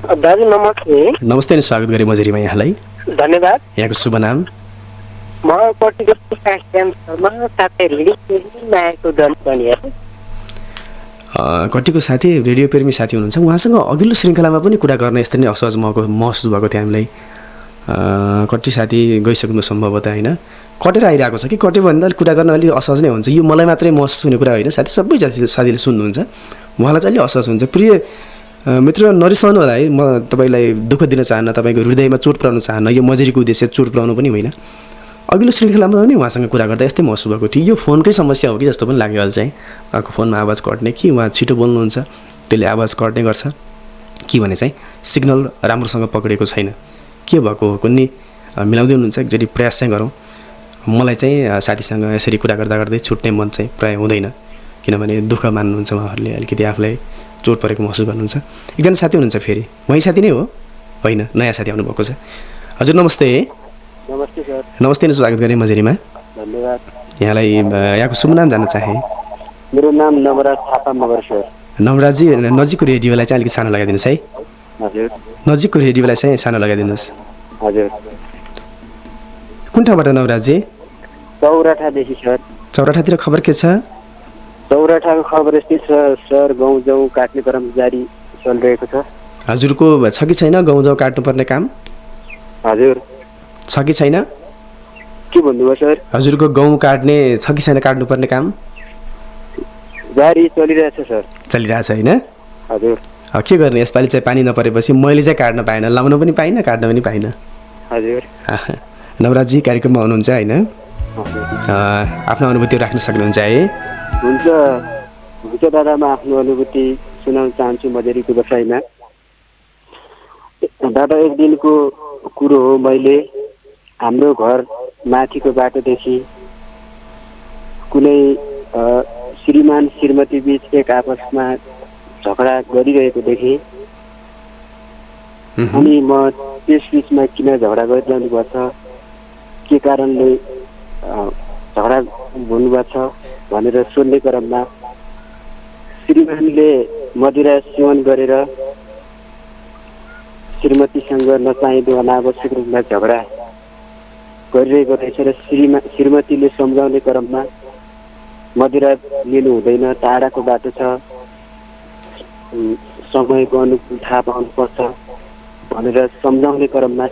दाजु नमस्ते। नमस्ते अनि स्वागत गरेँ मजेरीमा यहाँलाई। धन्यवाद। यहाँको शुभ नाम? म कटिको साथी रेडियो प्रेमी साथी हुनुहुन्छ, उहाँसँग अघिल्लो श्रृङ्खलामा पनि कुरा गर्न यस्तै नै असहज महसुस भएको थियो हामीलाई। कति साथी गइसक्नु सम्भवतः होइन, कटेर आइरहेको छ कि कट्यो भने त अलिक कुरा गर्न अलिक असहज नै हुन्छ। यो मलाई मात्रै महसुस हुने कुरा होइन साथी, सबै साथीले सुन्नुहुन्छ, उहाँलाई चाहिँ अलिक असहज हुन्छ। प्रिय मित्र नरिसाउनु होला है, म तपाईँलाई दुःख दिन चाहन्न, तपाईँको हृदयमा चोट पुऱ्याउन चाहन्न। यो मजेरीको उद्देश्य चोट पुऱ्याउनु पनि होइन। अघिल्लो श्रृङ्खलामा पनि उहाँसँग कुरा गर्दा यस्तै महसुस भएको थियो। यो फोनकै समस्या हो कि जस्तो पनि लाग्यो अहिले चाहिँ। उहाँको फोनमा आवाज कट्ने कि उहाँ छिटो बोल्नुहुन्छ त्यसले आवाज कट्ने गर्छ कि भने चाहिँ सिग्नल राम्रोसँग पक्रेको छैन, के भएको हो कुनै मिलाउँदै हुनुहुन्छ। एकचोटि प्रयास चाहिँ गरौँ। मलाई चाहिँ साथीसँग यसरी कुरा गर्दा गर्दै छुट्ने मन चाहिँ प्रायः हुँदैन, किनभने दुःख मान्नुहुन्छ उहाँहरूले, अलिकति आफूलाई चोट परेको महसुस गर्नुहुन्छ। एकजना साथी हुनुहुन्छ फेरि, वहीँ साथी नै हो होइन, नयाँ साथी आउनुभएको छ। हजुर नमस्ते। नमस्ते सर। नमस्ते नै स्वागत गरेँ मजेरीमा। धन्यवाद। यहाँलाई यहाँको शुभ नाम जान्न चाहे? मेरो नाम नवराज थापा मगर सर। नवराजी, नजिकको रेडियोलाई चाहिँ अलिकति सानो लगाइदिनुहोस् है। हजुर। नजिकको रेडियोलाई चाहिँ सानो लगाइदिनुहोस्। हजुर। कुन ठाउँबाट नवराजी? चौराठादेखि सर। चौराठातिर खबर के छ? चौराठाको खबर यस्तै छ सर, गहुँ जौ काट्ने क्रम जारी चलिरहेको छ। हजुरको छ कि छैन गहुँ जौ काट्नुपर्ने काम? हजुर। छ कि छैन? के भन्नुभयो सर? हजुरको गहुँ काट्ने छ कि छैन काट्नुपर्ने काम? जारी चलिरहेछ सर। चलिरहेछ होइन? हजुर। के गर्ने, यसपालि चाहिँ पानी नपरेपछि मैले चाहिँ काट्न पाइनँ, लाउन पनि पाइनँ, काट्न पनि पाइनँ। हजुर। नवराजी कार्यक्रममा हुनुहुन्छ होइन? आफ्नो अनुभूति राख्न सक्नुहुन्छ है? हुन्छ हुन्छ दादा, म आफ्नो अनुभूति सुनाउन चाहन्छु मजेरीको बसाइमा। दादा एक दिनको कुरो हो, मैले हाम्रो घर माथिको बाटोदेखि कुनै श्रीमान श्रीमती बीच एक आपसमा झगडा गरिरहेको देखेँ। अनि म त्यस बिचमा किन झगडा गरिरहनु पर्छ, के कारणले झगडा हुनुभएको छ भनेर सोध्ने क्रममा श्रीमानले मदिरा सेवन गरेर श्रीमतीसँग नचाहिँदो अनावश्यक रूपमा झगडा गरिरहेको रहेछ र श्रीमतीले सम्झाउने क्रममा मदिरा लिनु हुँदैन, टाढाको बाटो छ, समयको अनुकूल थाहा पाउनुपर्छ भनेर सम्झाउने क्रममा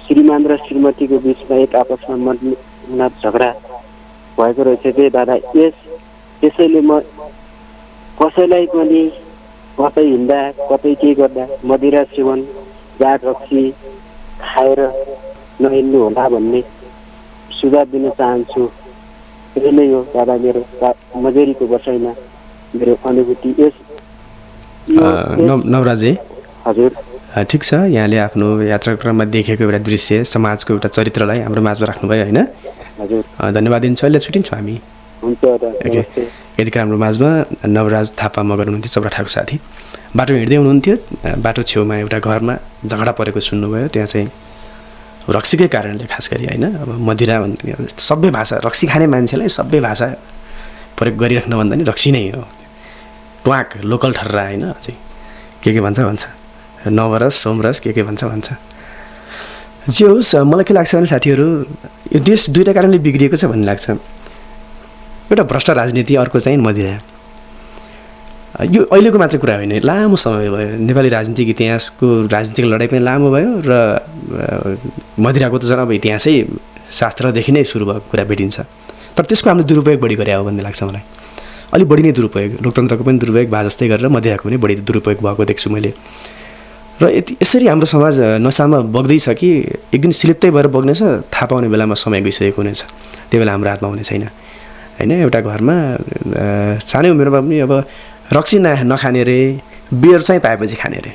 श्रीमान र श्रीमतीको बिचमा एक आपसमा मनमुटाव झगडा भएको रहेछ कि दादा। त्यसैले म कसैलाई पनि कतै हिँड्दा कतै के गर्दा मदिरा सेवन जाँड रक्सी खाएर नहिँड्नु होला भन्ने सुझाव दिन चाहन्छु। यही नै हो दादा मेरो मजेरीको बसाइमा मेरो अनुभूति। नवराजी हजुर ठिक छ, यहाँले आफ्नो यात्राक्रममा देखेको एउटा दृश्य समाजको एउटा चरित्रलाई हाम्रो माझमा राख्नुभयो होइन। हजुर धन्यवाद दिन्छु। अहिले छुट्टिन्छौँ हामी। हुन्छ दादा। यतिखेर हाम्रो माझमा नवराज थापा मगर हुनुहुन्थ्यो, चौराठाको साथी। बाटो हिँड्दै हुनुहुन्थ्यो, बाटो छेउमा एउटा घरमा झगडा परेको सुन्नुभयो। त्यहाँ चाहिँ रक्सीकै कारणले खास गरी होइन, अब मदिरा भन्दा सबै भाषा रक्सी खाने मान्छेलाई सबै भाषा प्रयोग गरिराख्नु भन्दा नि रक्सी नै हो। ट्वाक लोकल ठर्रा होइन, अझै के भन्छ नवरस सोमरस के भन्छ। जे होस्, मलाई के लाग्छ भने साथीहरू, यो देश दुईवटा कारणले बिग्रिएको छ भन्ने लाग्छ। एउटा भ्रष्ट राजनीति, अर्को चाहिँ मदिरा। यो अहिलेको मात्रै कुरा होइन, लामो समय भयो। नेपाली राजनीतिक इतिहासको राजनीतिक लडाइँ पनि लामो भयो र मदिराको त झन् अब इतिहासै शास्त्रदेखि नै सुरु भएको कुरा भेटिन्छ। तर त्यसको हामीले दुरुपयोग बढी गरे हो भन्ने लाग्छ मलाई। अलिक बढी नै दुरुपयोग, लोकतन्त्रको पनि दुरुपयोग भए जस्तै गरेर मदिराको पनि बढी दुरुपयोग भएको देख्छु मैले। र यसरी हाम्रो समाज नसामा बग्दैछ कि एक दिन सिलित्तै भएर बग्नेछ, थाहा पाउने बेलामा समय गइसकेको हुनेछ। त्यो बेला हाम्रो हातमा हुने छैन होइन। एउटा घरमा सानै उमेरमा पनि अब रक्सी नखाने रे, बियर चाहिँ पाएपछि खाने रे।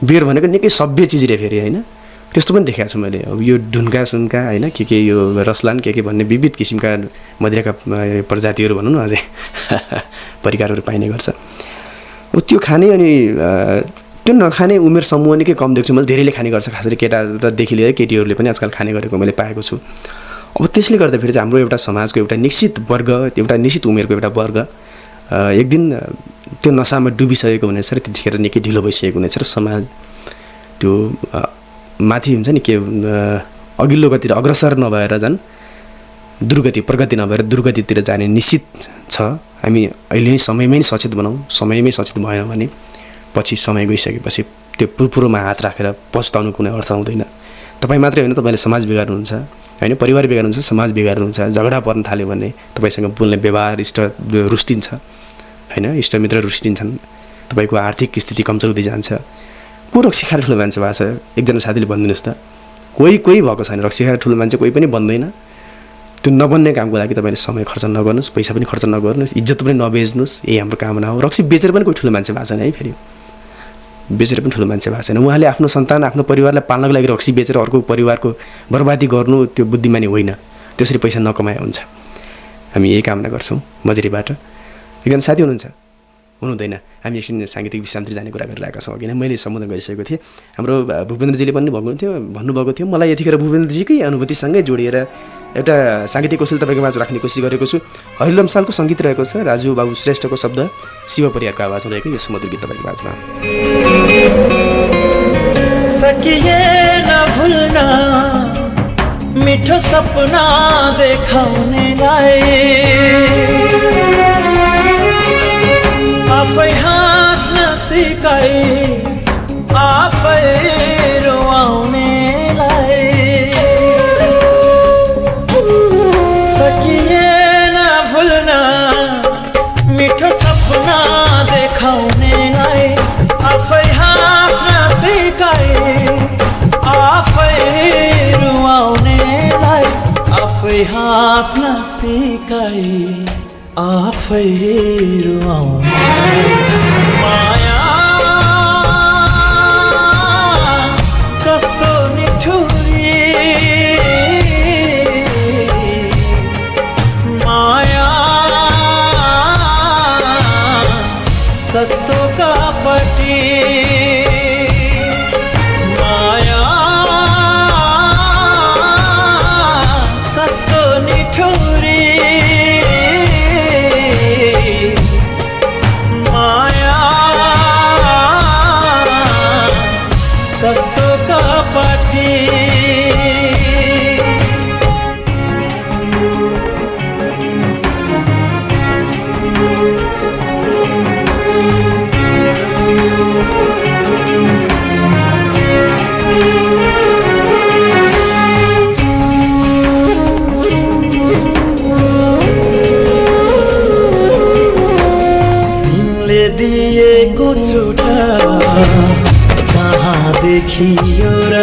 बियर भनेको निकै सभ्य चिज रे फेरि होइन। त्यस्तो पनि देखाएको छु मैले। अब यो ढुन्का सुनका होइन के यो रसलान के भन्ने विविध किसिमका मदिराका प्रजातिहरू भनौँ न, अझै परिकारहरू पाइने गर्छ। त्यो खाने अनि त्यो नखाने उमेर समूह निकै कम देख्छु मैले। धेरैले खाने गर्छ, खास गरी केटादेखि लिएर केटीहरूले पनि आजकल खाने गरेको मैले पाएको छु। अब त्यसले गर्दाखेरि चाहिँ हाम्रो एउटा समाजको एउटा निश्चित वर्ग, एउटा निश्चित उमेरको एउटा वर्ग एक दिन त्यो नसामा डुबिसकेको हुनेछ र त्यतिखेर निकै ढिलो भइसकेको हुनेछ र समाज त्यो माथि हुन्छ नि के अघिल्लो गतिर अग्रसर नभएर झन् दुर्गति प्रगति नभएर दुर्गतितिर जाने निश्चित छ। हामी अहिले समयमै सचेत बनाऊँ। समयमै सचेत भएन भने पछि समय गइसकेपछि त्यो पुरोमा हात राखेर पछुताउनु कुनै अर्थ हुँदैन। तपाईँ मात्रै होइन, तपाईँले समाज बिगार्नुहुन्छ होइन, परिवार बिगार्नुहुन्छ, समाज बिगार्नुहुन्छ। झगडा पर्न थाल्यो भने तपाईँसँग बोल्ने व्यवहार रुष्टिन्छ होइन, इष्टमित्र रुष्टिन्छन्। तपाईँको आर्थिक स्थिति कमजोर हुँदै जान्छ। को रक्सी खाएर ठुलो मान्छे भएको छ? एकजना साथीले भनिदिनुहोस् त। कोही भएको छैन। रक्सी खाएर ठुलो मान्छे कोही पनि बन्दैन। त्यो नबन्ने कामको लागि तपाईँले समय खर्च नगर्नुहोस्, पैसा पनि खर्च नगर्नुहोस्, इज्जत पनि नबेच्नुहोस्। यही हाम्रो कामना हो। रक्सी बेचेर पनि कोही ठुलो मान्छे भएको छैन है, फेरि बेचेर पनि ठुलो मान्छे भएको छैन। उहाँले आफ्नो सन्तान आफ्नो परिवारलाई पाल्नको लागि रक्सी बेचेर अर्को परिवारको बर्बादी गर्नु त्यो बुद्धिमानी होइन। त्यसरी पैसा नकमाए हुन्छ। हामी यही कामना गर्छौँ मजेरीबाट। एकजना साथी हुनुहुँदैन। हामी एकछिन साङ्गीतिक विश्रान्ति जाने कुरा गरिरहेका छौँ। किन मैले सम्बोधन गरिसकेको थिएँ। हाम्रो भूपेन्द्रजीले पनि भन्नुभएको थियो। मलाई यतिखेर भूपेन्द्रजीकै अनुभूतिसँगै जोडिएर एउटा साङ्गीतिक कौशल तपाईँको माझ राख्ने कोसिस गरेको छु। हरिलम सालको सङ्गीत रहेको छ, राजु बाबु श्रेष्ठको शब्द, शिव परियारको आवाजमा रहेको यो सुमधुर गीत तपाईँको माझमा। सकिएन भुल्न मिठो सपना देखाउनेलाई, आफै हाँस्न सिकाई आफै रुवाउनेलाई। सकिएन भुल्न मिठो सपना देखाउनेलाई, आफै हाँस्न सिकाई आफै रुवाउनेलाई। आफै हाँस्न सिकाई आफै रुवाउनेलाई। माया कस्तो निठुरी, माया कस्तो कपटी, माया कस्तो निठुरी, माया कस्तो कपटी। दिएको चोटा कहाँ देखियो र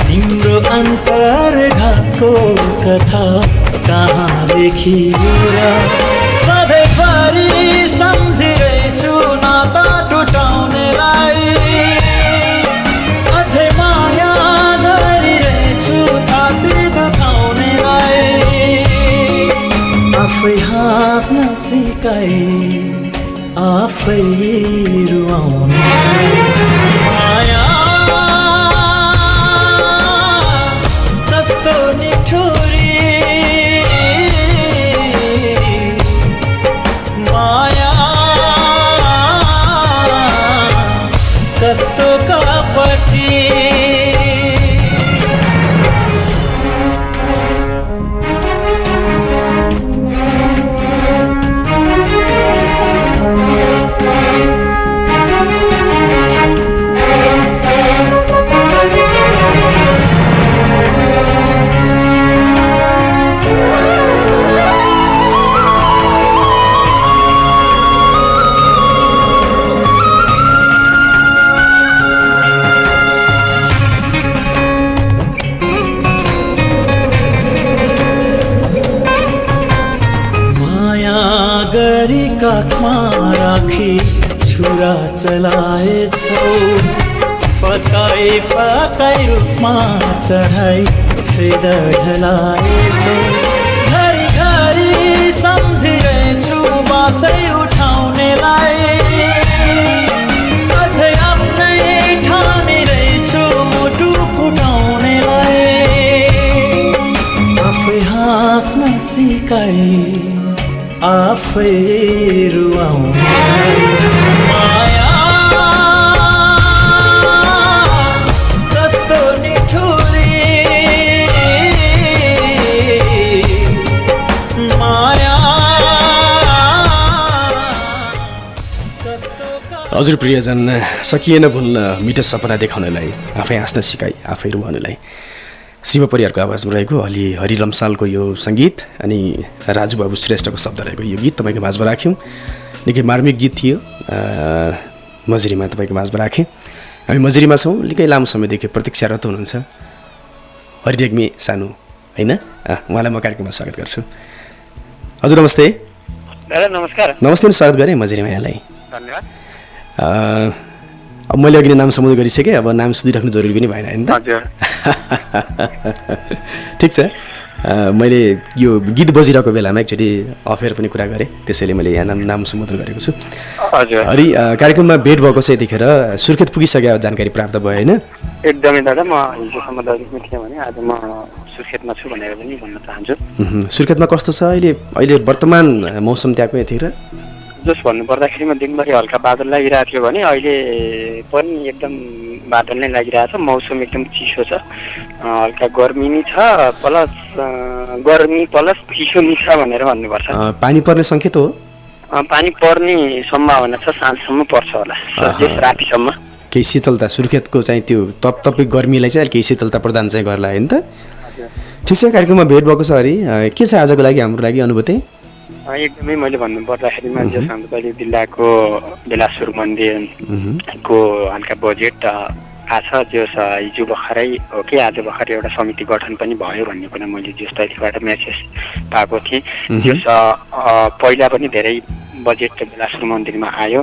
तिम्रो अन्तर्घातको कथा कहाँ देखियो र सधैँभरि सम्झिरहेछु नाता टुटाउनेलाई अझै माया गरिरहेछु छाती दुखाउनेलाई आफै हाँस्न सिकाई आफै रुवाउने माया कस्तो निठुरी माया कस्तो कपटी काखमा राखी छुरा चलाएछौ फकाई फकाई रूपमा चढाई फेदर ढलाएछौ घरि घरि सम्झिरहेछु बासै उठाउनेलाई अझै आफ्नै ठानिरहेछु मुटु फुटाउनेलाई आफै हाँस्न सिकाई आफै रुवाउने माया कस्तो निठुरी माया हजुर प्रियजन, सकिएन भुल्न मिठो सपना देखाउनलाई आफै हाँस्न सिकाई आफै रुवाउनलाई शिव परियारको आवाजमा रहेको हरि लम्सालको यो सङ्गीत अनि राजुबाबु श्रेष्ठको शब्द रहेको यो गीत तपाईँको माझमा राख्यौँ। निकै मार्मिक गीत थियो। मजुरीमा तपाईँको माझमा राखेँ। हामी मजुरीमा छौँ, निकै लामो समयदेखि प्रतीक्षारत हुनुहुन्छ हरिरेग्मी सानु, होइन? उहाँलाई म कार्यक्रममा स्वागत गर्छु। हजुर नमस्ते। नमस्कार। नमस्ते, स्वागत गरेँ मजुरीमा यहाँलाई। धन्यवाद। अब मैले अघि नाम सम्बोधन गरिसकेँ, अब नाम सुधिराख्नु जरुरी पनि भएन, होइन त? हजुर। ठिक छ। मैले यो गीत बजिरहेको बेलामा एकचोटि अफेयर पनि कुरा गरेँ, त्यसैले मैले यहाँ नाम सम्बोधन गरेको छु। हजुर। हरि कार्यक्रममा भेट भएको छ, यतिखेर सुर्खेत पुगिसकेको जानकारी प्राप्त भयो, होइन? एकदमै दादा, म हिजोसम्म दार्जिलिङमा थिएँ भने आज म सुर्खेतमा छु भनेर पनि भन्न चाहन्छु। सुर्खेतमा कस्तो छ अहिले वर्तमान मौसम त्यहाँको यतिखेर? जस भन्नुपर्दाखेरिमा दिनभरि हल्का बादल लागिरहेको थियो भने अहिले पनि एकदम बादल नै लागिरहेछ। मौसम एकदम चिसो छ, हल्का गर्मी नि छ प्लस गर्मी प्लस चिसो नि छ भनेर भन्नुपर्छ। पानी पर्ने सङ्केत हो? पानी पर्ने सम्भावना छ, साँझसम्म पर्छ होला, रातिसम्म। केही शीतलता सुर्खेतको चाहिँ त्यो तपतपी गर्मीलाई चाहिँ केही शीतलता प्रदान चाहिँ गर्ला, होइन त? ठिक छ। कार्यक्रममा भेट भएको छ हरि, के छ आजको लागि हाम्रो लागि अनुभूति? एकदमै मैले भन्नुपर्दाखेरिमा जस हाम्रो कहिले जिल्लाको बेलासुर मन्दिरको हल्का बजेट आछ, जस हिजो भर्खरै हो कि आज भर्खरै एउटा समिति गठन पनि भयो भन्ने कुरा मैले जस तर्फबाट म्यासेज पाएको थिएँ। जस पहिला पनि धेरै बजेट बेलासुर मन्दिरमा आयो,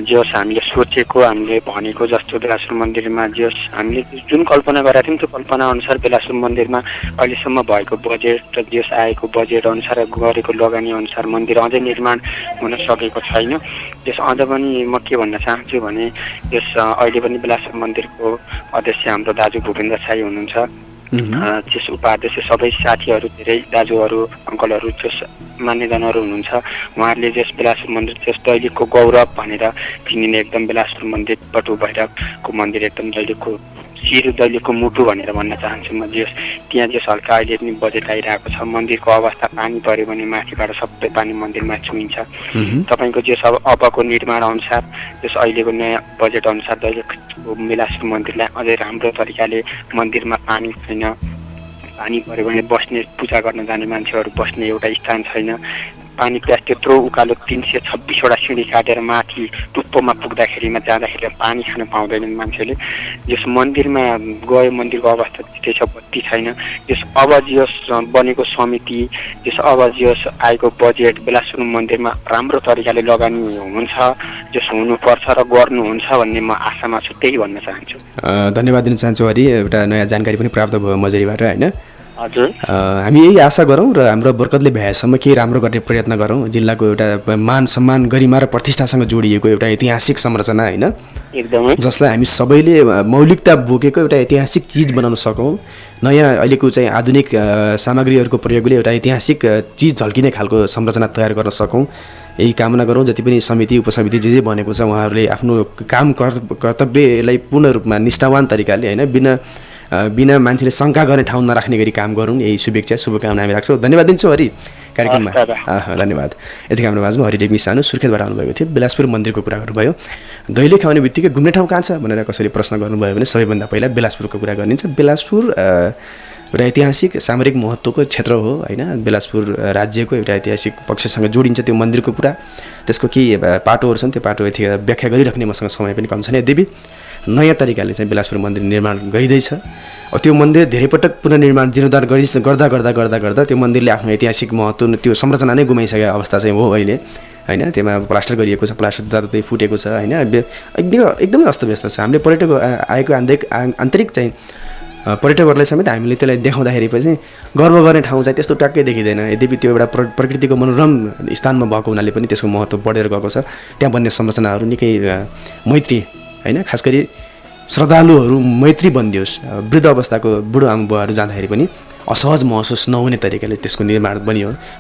जस हामीले सोचेको हामीले भनेको जस्तो बेलासुर मन्दिरमा जस हामीले जुन कल्पना गरेका थियौँ त्यो कल्पना अनुसार बेलासुर मन्दिरमा अहिलेसम्म भएको बजेट जस आएको बजेट अनुसार गरेको लगानी अनुसार मन्दिर अझै निर्माण हुन सकेको छैन। जस अझ पनि म के भन्न चाहन्छु भने जस अहिले पनि बेलासुर मन्दिरको अध्यक्ष हाम्रो दाजु भूपेन्द्र साई हुनुहुन्छ, त्यस उपाध्यक्ष सबै साथीहरू धेरै दाजुहरू अङ्कलहरू जस मान्यजनहरू हुनुहुन्छ, उहाँहरूले जस बेलासुर मन्दिर जस दैलेखको गौरव भनेर चिनिने एकदम बेलासुर मन्दिर बटु भैरवको मन्दिर एकदम दैलेखको शिर दैलेखको मुटु भनेर भन्न चाहन्छु म। जस त्यहाँ जस हल्का अहिले पनि बजेट आइरहेको छ, मन्दिरको अवस्था पानी पऱ्यो भने माथिबाट सबै पानी मन्दिरमा छुइन्छ। तपाईँको जस अबको निर्माण अनुसार जस अहिलेको नयाँ बजेट अनुसार दैलेखको बेलासुर मन्दिरलाई अझै राम्रो तरिकाले मन्दिरमा पानी छैन, पानी पऱ्यो भने बस्ने पूजा गर्न जाने मान्छेहरू बस्ने एउटा स्थान छैन, पानी प्यास त्यत्रो उकालो 326वटा सिँढी काटेर माथि टुप्पोमा पुग्दाखेरिमा जाँदाखेरि पानी खान पाउँदैनन् मान्छेले। यस मन्दिरमा गयो, मन्दिरको अवस्था त्यस्तै छ, बत्ती छैन। यस अबजियोस् बनेको समिति, यस अबजियोस् आएको बजेट बेलासुर मन्दिरमा राम्रो तरिकाले लगानी हुन्छ, जस हुनुपर्छ र गर्नुहुन्छ भन्ने म आशामा छु, त्यही भन्न चाहन्छु। धन्यवाद दिन चाहन्छु हरि। एउटा नयाँ जानकारी पनि प्राप्त भयो मजरीबाट होइन। हजुर, हामी यही आशा गरौँ र हाम्रो बरकतले भ्याएसम्म केही राम्रो गर्ने प्रयत्न गरौँ। जिल्लाको एउटा मान सम्मान गरिमा र प्रतिष्ठासँग जोडिएको एउटा ऐतिहासिक संरचना होइन, एकदमै, जसलाई हामी सबैले मौलिकता बोकेको एउटा ऐतिहासिक चिज बनाउन सकौँ। नयाँ अहिलेको चाहिँ आधुनिक सामग्रीहरूको प्रयोगले एउटा ऐतिहासिक चिज झल्किने खालको संरचना तयार गर्न सकौँ, यही कामना गरौँ। जति पनि समिति उपसमिति जे बनेको छ उहाँहरूले आफ्नो काम कर्तव्यलाई पूर्ण रूपमा निष्ठावान तरिकाले होइन, बिना मान्छेले शङ्का गर्ने ठाउँ नराख्ने गरी काम गरौँ, यही शुभेच्छा शुभकामना हामी राख्छौँ। धन्यवाद दिन्छु हरि कार्यक्रममा। धन्यवाद। यतिका हाम्रो माझमा हरि रेग्मी सानो सुर्खेतबाट आउनुभएको थियो। बेलासपुर मन्दिरको कुरा गर्नुभयो। दैलेख आउने बित्तिकै घुम्ने ठाउँ कहाँ छ भनेर कसैले प्रश्न गर्नुभयो भने सबैभन्दा पहिला बेलासपुरको कुरा गरिन्छ। बेलासपुर एउटा ऐतिहासिक सामरिक महत्त्वको क्षेत्र हो होइन। बेलासपुर राज्यको एउटा ऐतिहासिक पक्षसँग जोडिन्छ त्यो मन्दिरको कुरा। त्यसको केही पाटोहरू छन्, त्यो पाटो यति व्याख्या गरिराख्ने मसँग समय पनि कम छैन। यद्यपि नयाँ तरिकाले चाहिँ बेलासपुर मन्दिर निर्माण गरिँदैछ। त्यो मन्दिर धेरै पटक पुनर्निर्माण जीर्णोद्धार गर्दा गर्दा गर्दा गर्दा त्यो मन्दिरले आफ्नो ऐतिहासिक महत्त्व त्यो संरचना नै गुमाइसकेको अवस्था चाहिँ हो अहिले होइन। त्यसमा प्लास्टर गरिएको छ, प्लास्टर जताततै फुटेको छ होइन, एकदमै अस्तव्यस्त छ। हामीले पर्यटक आएको आन्तरिक चाहिँ पर्यटकहरूलाई समेत हामीले त्यसलाई देखाउँदाखेरि पनि गर्व गर्ने ठाउँ चाहिँ त्यस्तो ट्याक्कै देखिँदैन। यद्यपि त्यो एउटा प्रकृतिको मनोरम स्थानमा भएको हुनाले पनि त्यसको महत्त्व बढेर गएको छ। त्यहाँ बन्ने संरचनाहरू निकै मैत्री होइन, खास गरी श्रद्धालुहरू मैत्री बनिदियोस्। वृद्ध अवस्थाको बुढो आमा बुवाहरू जाँदाखेरि पनि असहज महसुस नहुने तरिकाले त्यसको निर्माण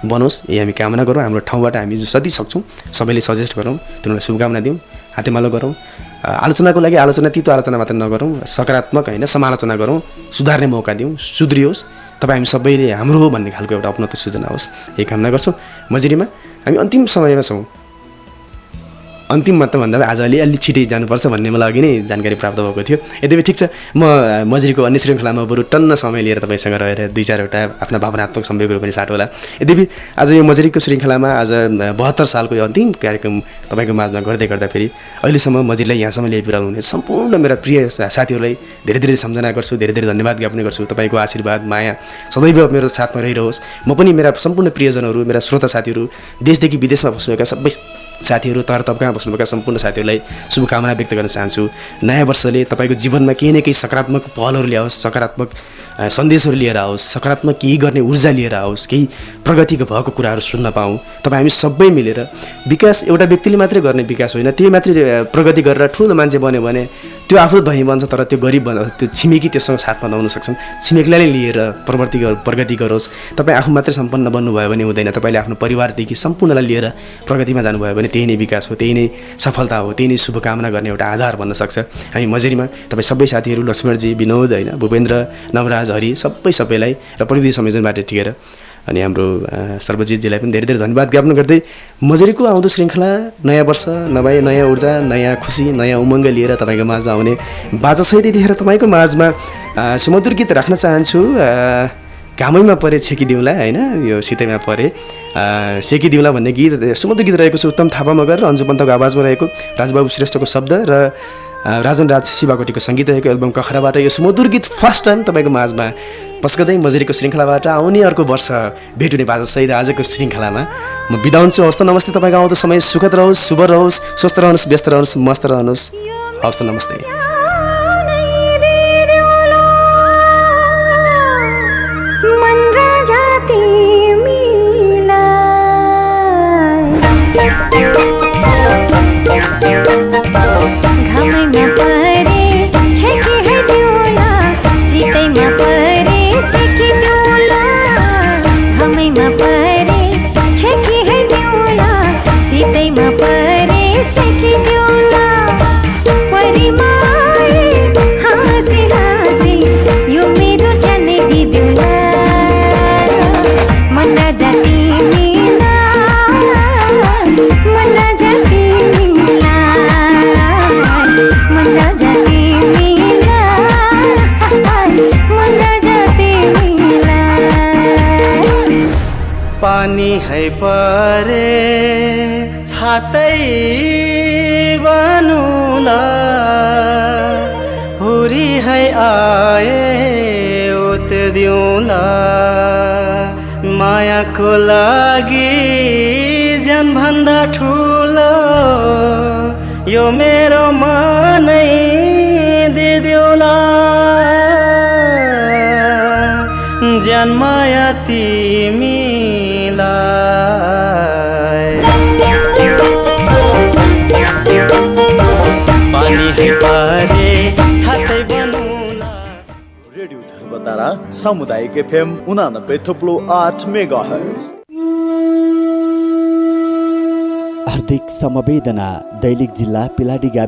बनोस्, यही हामी कामना गरौँ। हाम्रो ठाउँबाट हामी जति सक्छौँ सबैले सजेस्ट गरौँ, तिनीहरूलाई शुभकामना दिउँ, हातेमालो गरौँ। आलोचनाको लागि आलोचना, तितो आलोचना मात्र नगरौँ, सकारात्मक होइन समालोचना गरौँ, सुधार्ने मौका दिउँ, सुध्रियोस्। तपाईँ हामी सबैले हाम्रो हो भन्ने खालको एउटा अपनत्व सूचना होस्, यही कामना गर्छौँ। मजिरीमा हामी अन्तिम समयमा छौँ। अन्तिममा त भन्दा आज अलि छिटै जानुपर्छ भन्ने मलाई अघि नै जानकारी प्राप्त भएको थियो। यद्यपि ठिक छ, म मजिरीको अन्य श्रृङ्खलामा बरु टन्न समय लिएर तपाईँसँग रहेर 2-4वटा आफ्ना भावनात्मक संवेगहरू पनि साट होला। यद्यपि आज यो मजिरीको श्रृङ्खलामा आज 72 सालको यो अन्तिम कार्यक्रम तपाईँको माझमा गर्दै गर्दा फेरि अहिलेसम्म मजिरीलाई यहाँसम्म ल्याइपुर्याउनु हुने सम्पूर्ण मेरा प्रिय साथीहरूलाई धेरै धेरै सम्झना गर्छु, धेरै धेरै धन्यवाद ज्ञापन गर्छु। तपाईँको आशीर्वाद माया सदैव मेरो साथमा रहिरहोस्। म पनि मेरा सम्पूर्ण प्रियजनहरू, मेरा श्रोता साथीहरू, देशदेखि विदेशमा बस्नुभएका सबै साथीहरू, तर तबका बस्नुभएका सम्पूर्ण साथीहरूलाई शुभकामना व्यक्त गर्न चाहन्छु। नयाँ वर्षले तपाईँको जीवनमा केही न केही सकारात्मक पहलहरू ल्याओस्, सकारात्मक सन्देशहरू लिएर आओस्, सकारात्मक केही गर्ने ऊर्जा लिएर आओस्, केही प्रगतिको भएको कुराहरू सुन्न पाऊँ। तपाईँ हामी सबै मिलेर विकास एउटा व्यक्तिले मात्रै गर्ने विकास होइन, त्यही मात्रै प्रगति गरेर ठुलो मान्छे बन्यो भने त्यो आफू धनी बन्छ, तर त्यो गरिब त्यो छिमेकी त्योसँग साथमा नहुन सक्छन्। छिमेकीलाई नै लिएर प्रगति गरोस्। तपाईँ आफू मात्रै सम्पन्न बन्नुभयो भने हुँदैन, तपाईँले आफ्नो परिवारदेखि सम्पूर्णलाई लिएर प्रगतिमा जानुभयो भने त्यही नै विकास हो, त्यही नै सफलता हो, त्यही नै शुभकामना गर्ने एउटा आधार बन्न सक्छ। हामी मजिरीमा तपाईँ सबै साथीहरू, लक्ष्मणजी, विनोद होइन, भूपेन्द्र, नवराज, हरि सबैलाई र प्रविधि संयोजनबाट ठिकेर अनि हाम्रो सर्वजितजीलाई पनि धेरै धेरै धन्यवाद ज्ञापन गर्दै मजिरीको आउँदो श्रृङ्खला नयाँ वर्ष नभए नयाँ ऊर्जा, नयाँ खुसी, नयाँ उमङ्ग लिएर तपाईँको माझमा आउने बाजासहित यतिखेर तपाईँको माझमा सुमधुर गीत राख्न चाहन्छु। घामैमा परे छेकिदिउँला होइन, यो शीतैमा परे सेकिदिउँला भन्ने गीत सुमधुर गीत रहेको छ। उत्तम थापा मगर र अन्जु पन्तको आवाजमा रहेको, राजबाबु श्रेष्ठको शब्द र राजन राज शिवाकोटीको सङ्गीत रहेको एल्बम कखराबाट यो सुमधुर गीत फर्स्ट टाइम तपाईँको माझमा पस्कदै मजिरीको श्रृङ्खलाबाट आउने अर्को वर्ष भेट हुने बाजासहित आजको श्रृङ्खलामा म बिदा हुन्छु। हवस् त, नमस्ते। तपाईँको आउँदो समय सुखद रहोस्, शुभ रहोस्, स्वस्थ रहनुहोस्, व्यस्त रहनुहोस्, मस्त रहनुहोस्। हवस् त, नमस्ते। घामैमा परे छेकी है दिउला, शीतैमा परे सेकी दिउला। घामैमा परे छेकी है दिउला, शीतैमा परे सेकी दिउला। परिमाए हाँसी हाँसी यो मेरो जाने दिदिउला। मन जाति मिला, मन जाति मिला, मन जाति मिला, मन जाति मिला। पानी है परे साथै बनौला हुरी है आए उत दिउँला मायाको लागि ज्यानभन्दा ठुलो यो मेरो मनै दिदिउला ज्यान माया तिमीलाई पानी है पारे छातै बनौला। रेडियो धर्मतारा सामुदायिक FM 89.8 मेगाहर्ज। हार्दिक समवेदना दैलेख जिल्ला पिलाडी गाविस